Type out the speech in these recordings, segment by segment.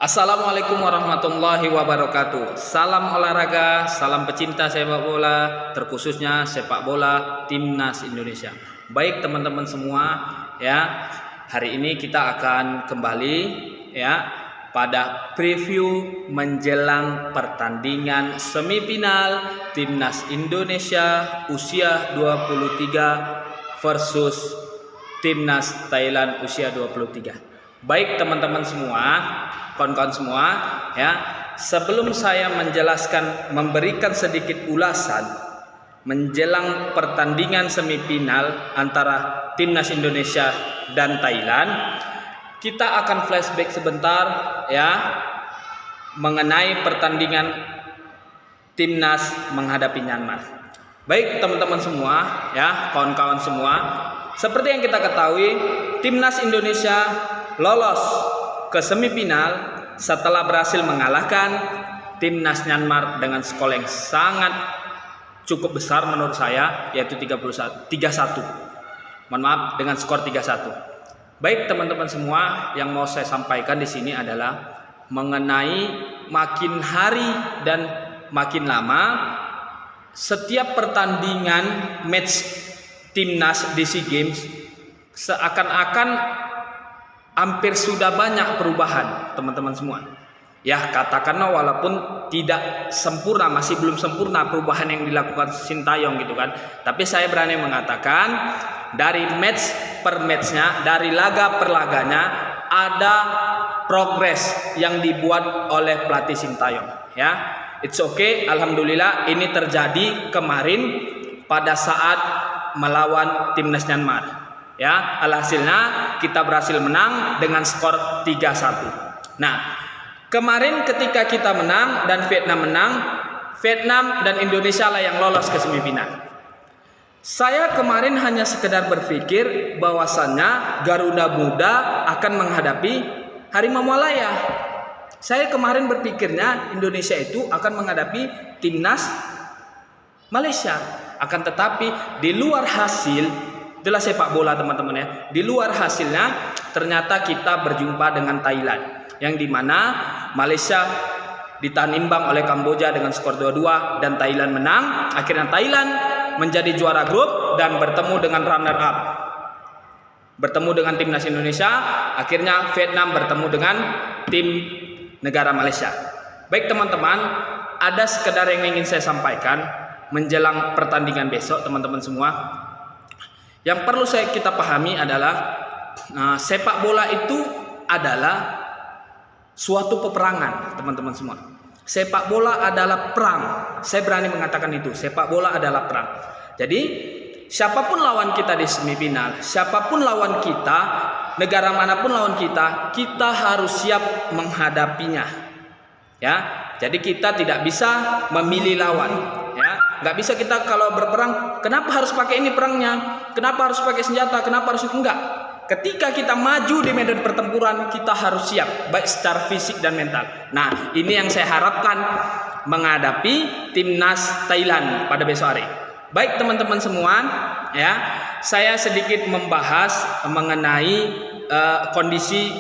Assalamualaikum warahmatullahi wabarakatuh. Salam olahraga, salam pecinta sepak bola, terkhususnya sepak bola Timnas Indonesia. Baik teman-teman semua, ya. Hari ini kita akan kembali ya pada preview menjelang pertandingan semifinal Timnas Indonesia usia 23 versus Timnas Thailand usia 23. Baik teman-teman semua, kawan-kawan semua, ya. Sebelum saya menjelaskan, memberikan sedikit ulasan menjelang pertandingan semifinal antara Timnas Indonesia dan Thailand, kita akan flashback sebentar ya mengenai pertandingan Timnas menghadapi Myanmar. Baik teman-teman semua, ya, kawan-kawan semua, seperti yang kita ketahui, Timnas Indonesia lolos ke semifinal setelah berhasil mengalahkan Timnas Myanmar dengan skor yang sangat cukup besar menurut saya, yaitu 3-1. Mohon maaf, dengan skor 3-1. Baik teman-teman semua, yang mau saya sampaikan di sini adalah mengenai makin hari dan makin lama setiap pertandingan match Timnas di SEA Games seakan-akan hampir sudah banyak perubahan teman-teman semua. Ya, katakanlah walaupun tidak sempurna, masih belum sempurna perubahan yang dilakukan Sintayong gitu kan. Tapi saya berani mengatakan dari match per matchnya, dari laga per laganya ada progres yang dibuat oleh pelatih Sintayong. Ya, it's okay, alhamdulillah ini terjadi kemarin pada saat melawan Timnas Myanmar. Ya, alhasilnya kita berhasil menang dengan skor 3-1. Nah, kemarin ketika kita menang dan Vietnam menang, Vietnam dan Indonesia lah yang lolos ke semifinal. Saya kemarin hanya sekedar berpikir bahwasannya Garuda Muda akan menghadapi Harimau Malaya. Saya kemarin berpikirnya Indonesia itu akan menghadapi Timnas Malaysia. Akan tetapi di luar hasil, itulah sepak bola teman-teman ya. Di luar hasilnya ternyata kita berjumpa dengan Thailand, yang dimana Malaysia ditahan imbang oleh Kamboja dengan skor 2-2 dan Thailand menang. Akhirnya Thailand menjadi juara grup dan bertemu dengan runner up, bertemu dengan Timnas Indonesia. Akhirnya Vietnam bertemu dengan tim negara Malaysia. Baik teman-teman, ada sekedar yang ingin saya sampaikan menjelang pertandingan besok teman-teman semua. Yang perlu kita pahami adalah sepak bola itu adalah suatu peperangan teman-teman semua. Sepak bola adalah perang. Saya berani mengatakan itu. Sepak bola adalah perang. Jadi siapapun lawan kita di semifinal, siapapun lawan kita, negara manapun lawan kita, kita harus siap menghadapinya. Ya, jadi kita tidak bisa memilih lawan. Ya, nggak bisa kita kalau berperang, kenapa harus pakai ini perangnya? Kenapa harus pakai senjata? Kenapa harus enggak? Ketika kita maju di medan pertempuran, kita harus siap baik secara fisik dan mental. Nah, ini yang saya harapkan menghadapi Timnas Thailand pada besok hari. Baik teman-teman semua, ya, saya sedikit membahas mengenai kondisi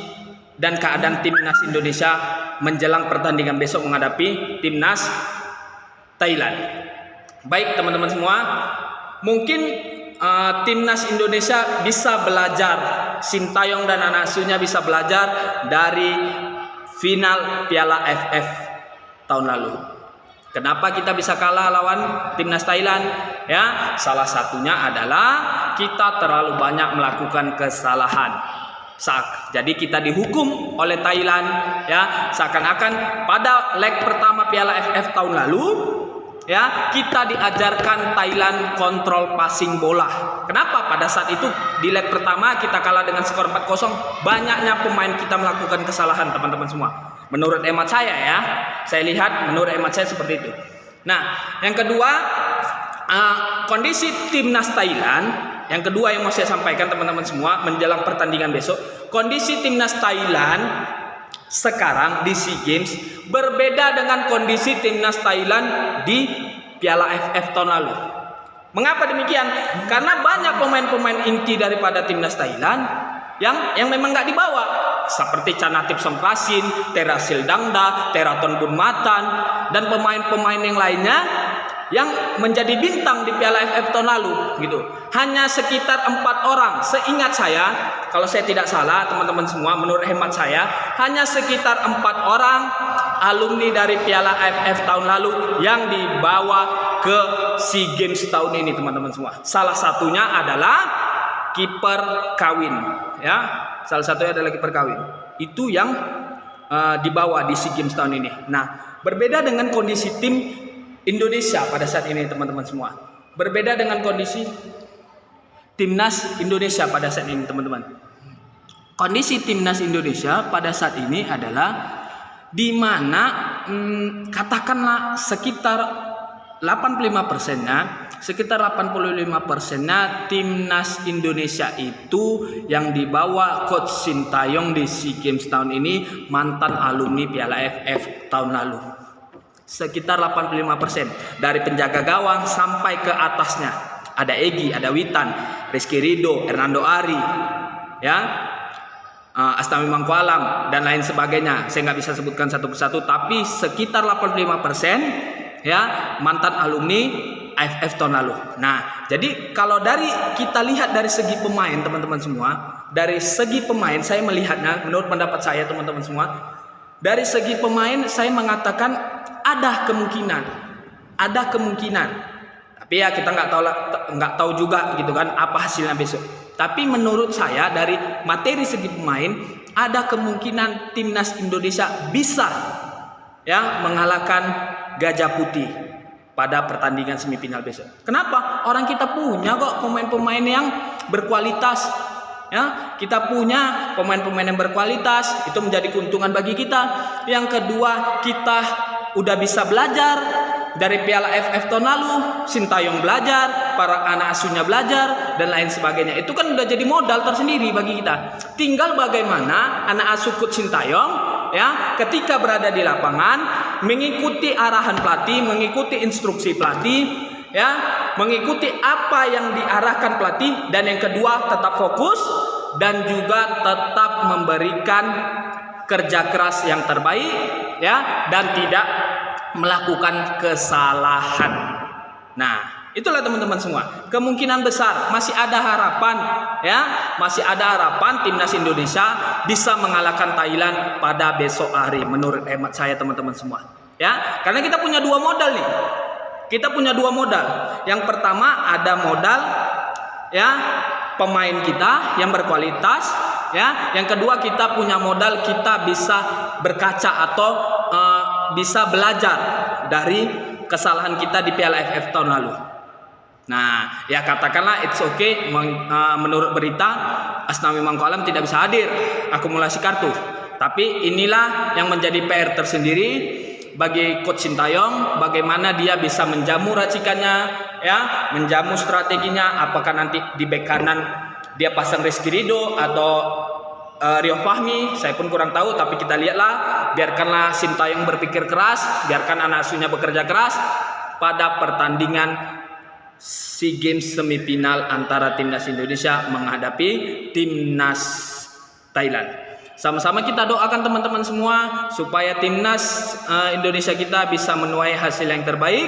dan keadaan Timnas Indonesia menjelang pertandingan besok menghadapi Timnas Thailand. Baik teman-teman semua, mungkin Timnas Indonesia bisa belajar, Sintayong dan anak asuhnya bisa belajar dari final Piala AFF tahun lalu. Kenapa kita bisa kalah lawan Timnas Thailand? Ya, salah satunya adalah kita terlalu banyak melakukan kesalahan. Jadi kita dihukum oleh Thailand, ya, seakan-akan pada leg pertama Piala AFF tahun lalu, ya, kita diajarkan Thailand kontrol passing bola. Kenapa? Pada saat itu di leg pertama kita kalah dengan skor 4-0, banyaknya pemain kita melakukan kesalahan teman-teman semua. Menurut hemat saya ya, saya lihat menurut hemat saya seperti itu. Nah, yang kedua, kondisi Timnas Thailand. Yang kedua yang mau saya sampaikan teman-teman semua menjelang pertandingan besok, kondisi Timnas Thailand sekarang di SEA Games berbeda dengan kondisi Timnas Thailand di Piala AFF tahun lalu. Mengapa demikian? Karena banyak pemain-pemain inti daripada Timnas Thailand yang memang nggak dibawa. seperti Canatip Songkrasin, Terasil Dangda, Teraton Bunmatan, dan pemain-pemain yang lainnya yang menjadi bintang di Piala AFF tahun lalu gitu. Hanya sekitar 4 orang, seingat saya, kalau saya tidak salah teman-teman semua, menurut hemat saya hanya sekitar 4 orang alumni dari Piala AFF tahun lalu yang dibawa ke SEA Games tahun ini teman-teman semua. Salah satunya adalah kiper Kawin ya. Salah satunya adalah kiper Kawin. Itu yang dibawa di SEA Games tahun ini. Nah, berbeda dengan kondisi tim Indonesia pada saat ini teman-teman semua. Berbeda dengan kondisi timnas Indonesia pada saat ini teman-teman. Kondisi timnas Indonesia pada saat ini adalah di mana katakanlah sekitar 85%-nya, sekitar 85%-nya timnas Indonesia itu yang dibawa Coach Sintayong di SEA Games tahun ini mantan alumni Piala AFF tahun lalu. Sekitar 85% dari penjaga gawang sampai ke atasnya. Ada Egy, ada Witan, Rizky Ridho, Hernando Ari, ya, Astami Mangkualam dan lain sebagainya. Saya nggak bisa sebutkan satu persatu, tapi sekitar 85% ya mantan alumni AFF tahun lalu. Nah, jadi kalau dari kita lihat dari segi pemain teman-teman semua, dari segi pemain saya melihatnya, menurut pendapat saya teman-teman semua, dari segi pemain saya mengatakan ada kemungkinan, tapi ya kita nggak tahu juga gitu kan apa hasilnya besok. Tapi menurut saya dari materi segi pemain ada kemungkinan timnas Indonesia bisa ya mengalahkan Gajah Putih pada pertandingan semifinal besok. Kenapa? Orang kita punya kok pemain-pemain yang berkualitas. Ya, kita punya pemain-pemain yang berkualitas, itu menjadi keuntungan bagi kita. Yang kedua, kita udah bisa belajar dari Piala AFF tahun lalu. Sintayong belajar, para anak asuhnya belajar, dan lain sebagainya. Itu kan udah jadi modal tersendiri bagi kita. Tinggal bagaimana anak asuh Coach Sintayong ya ketika berada di lapangan mengikuti arahan pelatih, mengikuti instruksi pelatih, ya, mengikuti apa yang diarahkan pelatih, dan yang kedua tetap fokus dan juga tetap memberikan kerja keras yang terbaik ya dan tidak melakukan kesalahan. Nah, itulah teman-teman semua. Kemungkinan besar masih ada harapan ya, masih ada harapan timnas Indonesia bisa mengalahkan Thailand pada besok hari menurut hemat saya teman-teman semua. Ya, karena kita punya dua modal nih. Kita punya dua modal. Yang pertama ada modal ya pemain kita yang berkualitas ya. Yang kedua kita punya modal kita bisa berkaca atau bisa belajar dari kesalahan kita di Piala AFF tahun lalu. Nah, ya katakanlah it's okay menurut berita Astami Mangkualam tidak bisa hadir akumulasi kartu. Tapi inilah yang menjadi PR tersendiri bagi Coach Sintayong, bagaimana dia bisa menjamu racikannya ya, menjamu strateginya. Apakah nanti di bek kanan dia pasang Rizky Ridho atau Rio Fahmi, saya pun kurang tahu, tapi kita lihatlah, biarkanlah Sintayong berpikir keras, biarkan anak asuhnya bekerja keras pada pertandingan SEA Games semifinal antara timnas Indonesia menghadapi timnas Thailand. Sama-sama kita doakan teman-teman semua supaya timnas Indonesia kita bisa menuai hasil yang terbaik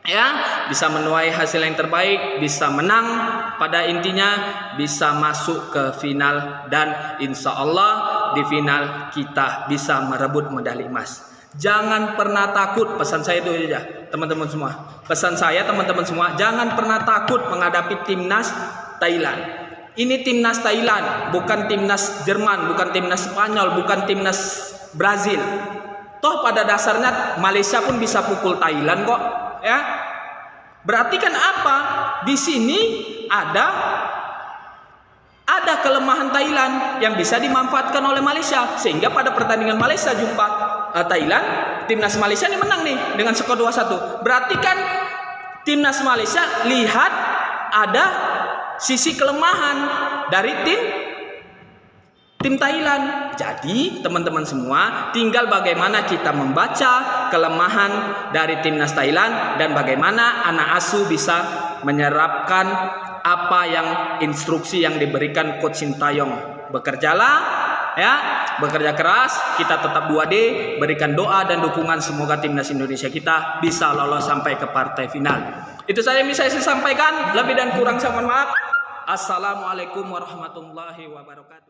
ya, bisa menuai hasil yang terbaik, bisa menang, pada intinya bisa masuk ke final, dan insya Allah di final kita bisa merebut medali emas. Jangan pernah takut, pesan saya itu aja teman-teman semua. Pesan saya teman-teman semua, jangan pernah takut menghadapi timnas Thailand. Ini timnas Thailand, bukan timnas Jerman, bukan timnas Spanyol, bukan timnas Brazil. Toh pada dasarnya Malaysia pun bisa pukul Thailand kok, ya. Berarti kan apa? Di sini ada kelemahan Thailand yang bisa dimanfaatkan oleh Malaysia, sehingga pada pertandingan Malaysia jumpa Thailand, timnas Malaysia ini menang nih dengan skor 2-1. Berarti kan timnas Malaysia lihat ada sisi kelemahan dari tim Thailand. Jadi teman-teman semua, tinggal bagaimana kita membaca kelemahan dari timnas Thailand dan bagaimana anak asuh bisa menyerapkan apa yang instruksi yang diberikan Coach Sintayong. Bekerjalah ya, bekerja keras, kita tetap 2D, berikan doa dan dukungan semoga timnas Indonesia kita bisa lolos sampai ke partai final. Itu saja yang bisa saya sampaikan, lebih dan kurang saya mohon maaf. Assalamualaikum warahmatullahi wabarakatuh.